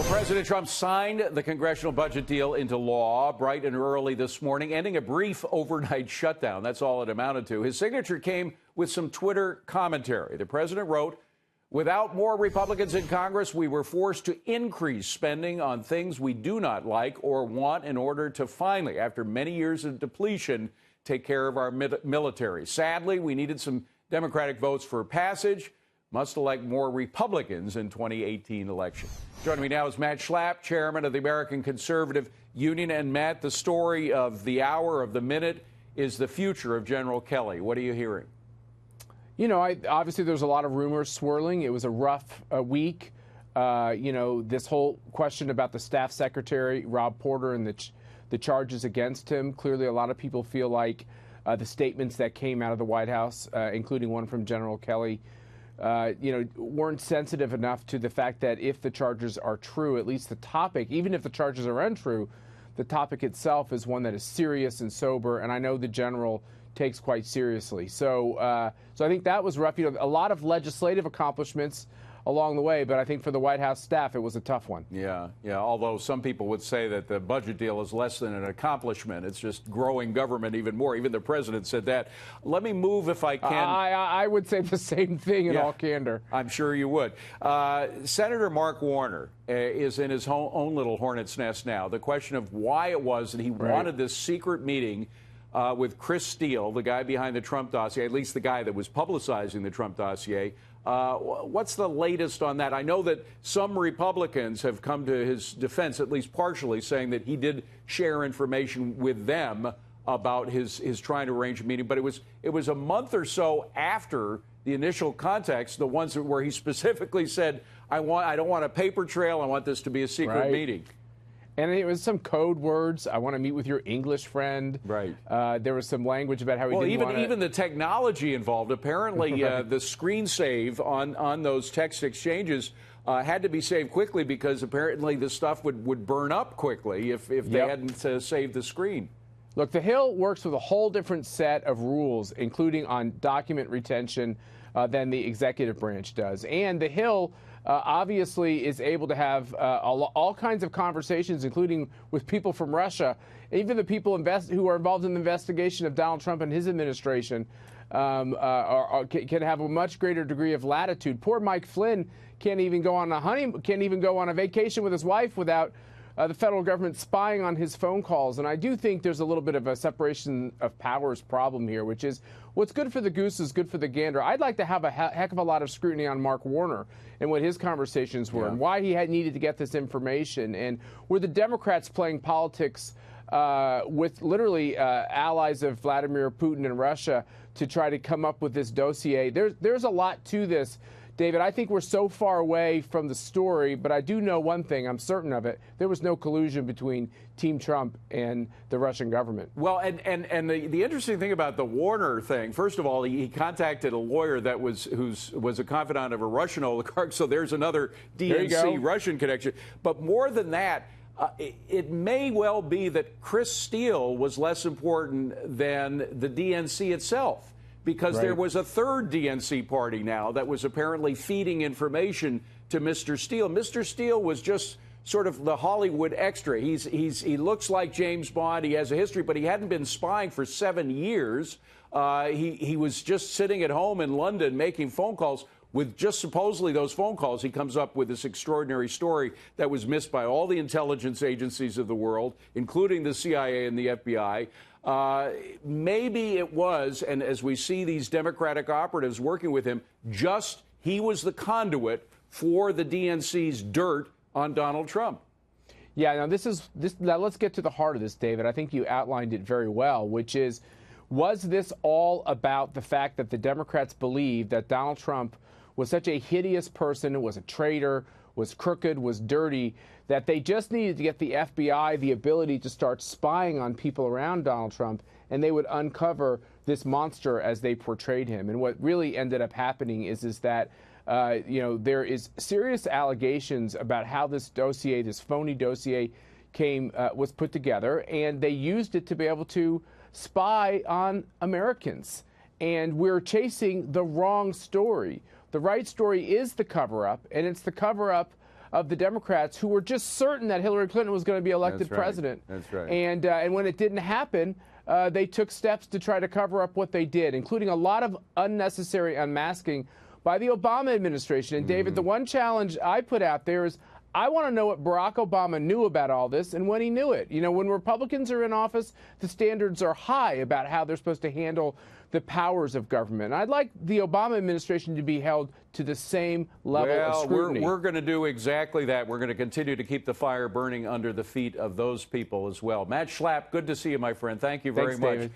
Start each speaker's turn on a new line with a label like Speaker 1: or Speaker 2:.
Speaker 1: President Trump signed the congressional budget deal into law bright and early this morning, ending a brief overnight shutdown. That's all it amounted to. His signature came with some Twitter commentary. The president wrote, "Without more Republicans in Congress, we were forced to increase spending on things we do not like or want in order to finally, after many years of depletion, take care of our military. Sadly, we needed some Democratic votes for passage. Must elect more Republicans in 2018 election." Joining me now is Matt Schlapp, chairman of the American Conservative Union. And Matt, the story of the hour, of the minute, is the future of General Kelly. What are you hearing?
Speaker 2: You know, obviously there's a lot of rumors swirling. It was a rough week. This whole question about the staff secretary, Rob Porter, and the charges against him. Clearly, a lot of people feel like the statements that came out of the White House, including one from General Kelly, weren't sensitive enough to the fact that if the charges are true, at least the topic, even if the charges are untrue, the topic itself is one that is serious and sober, and I know the general takes quite seriously. So I think that was rough. You know, a lot of legislative accomplishments along the way, but I think for the White House staff, it was a tough one.
Speaker 1: Yeah. Although some people would say that the budget deal is less than an accomplishment. It's just growing government even more. Even the president said that. Let me move, if I can.
Speaker 2: I would say the same thing in all candor.
Speaker 1: I'm sure you would. Senator Mark Warner is in his own little hornet's nest now. The question of why it was that he wanted this secret meeting with Chris Steele, the guy behind the Trump dossier, at least the guy that was publicizing the Trump dossier. What's the latest on that? I know that some Republicans have come to his defense, at least partially, saying that he did share information with them about his trying to arrange a meeting. But it was a month or so after the initial context, the ones where he specifically said, I don't want a paper trail. I want this to be a secret meeting.
Speaker 2: And it was some code words. I want to meet with your English friend.
Speaker 1: Right.
Speaker 2: There was some language about how he didn't want to...
Speaker 1: even the technology involved. Apparently, the screen save on those text exchanges had to be saved quickly because apparently the stuff would burn up quickly if they hadn't saved the screen.
Speaker 2: Look, the Hill works with a whole different set of rules, including on document retention, than the executive branch does. And the Hill... obviously is able to have all kinds of conversations, including with people from Russia. Even the people who are involved in the investigation of Donald Trump and his administration can have a much greater degree of latitude. Poor Mike Flynn can't even go on a vacation with his wife without the federal government spying on his phone calls. And I do think there's a little bit of a separation of powers problem here, which is what's good for the goose is good for the gander. I'd like to have a heck of a lot of scrutiny on Mark Warner and what his conversations were and why he had needed to get this information. And were the Democrats playing politics with literally allies of Vladimir Putin and Russia to try to come up with this dossier? There's a lot to this. David, I think we're so far away from the story, but I do know one thing, I'm certain of it. There was no collusion between Team Trump and the Russian government.
Speaker 1: Well, and the interesting thing about the Warner thing, first of all, he contacted a lawyer that was a confidant of a Russian oligarch, so there's another DNC Russian connection. But more than that, it may well be that Chris Steele was less important than the DNC itself. Because there was a third DNC party now that was apparently feeding information to Mr. Steele. Mr. Steele was just sort of the Hollywood extra. He looks like James Bond. He has a history, but he hadn't been spying for 7 years. He was just sitting at home in London making phone calls. With just supposedly those phone calls, he comes up with this extraordinary story that was missed by all the intelligence agencies of the world, including the CIA and the FBI. Maybe it was, and as we see these Democratic operatives working with him, just he was the conduit for the DNC's dirt on Donald Trump.
Speaker 2: Yeah, now let's get to the heart of this, David. I think you outlined it very well, which is, was this all about the fact that the Democrats believed that Donald Trump was such a hideous person, was a traitor, was crooked, was dirty, that they just needed to get the FBI the ability to start spying on people around Donald Trump, and they would uncover this monster as they portrayed him. And what really ended up happening is that there is serious allegations about how this dossier, this phony dossier, was put together, and they used it to be able to spy on Americans. And we're chasing the wrong story. The right story is the cover-up, and it's the cover-up of the Democrats who were just certain that Hillary Clinton was going to be elected president.
Speaker 1: That's right.
Speaker 2: And when it didn't happen, they took steps to try to cover up what they did, including a lot of unnecessary unmasking by the Obama administration. And David, the one challenge I put out there is I want to know what Barack Obama knew about all this and when he knew it. You know, when Republicans are in office, the standards are high about how they're supposed to handle the powers of government. And I'd like the Obama administration to be held to the same level of scrutiny.
Speaker 1: We're going to do exactly that. We're going to continue to keep the fire burning under the feet of those people as well. Matt Schlapp, good to see you, my friend. Thank you very much.
Speaker 2: David.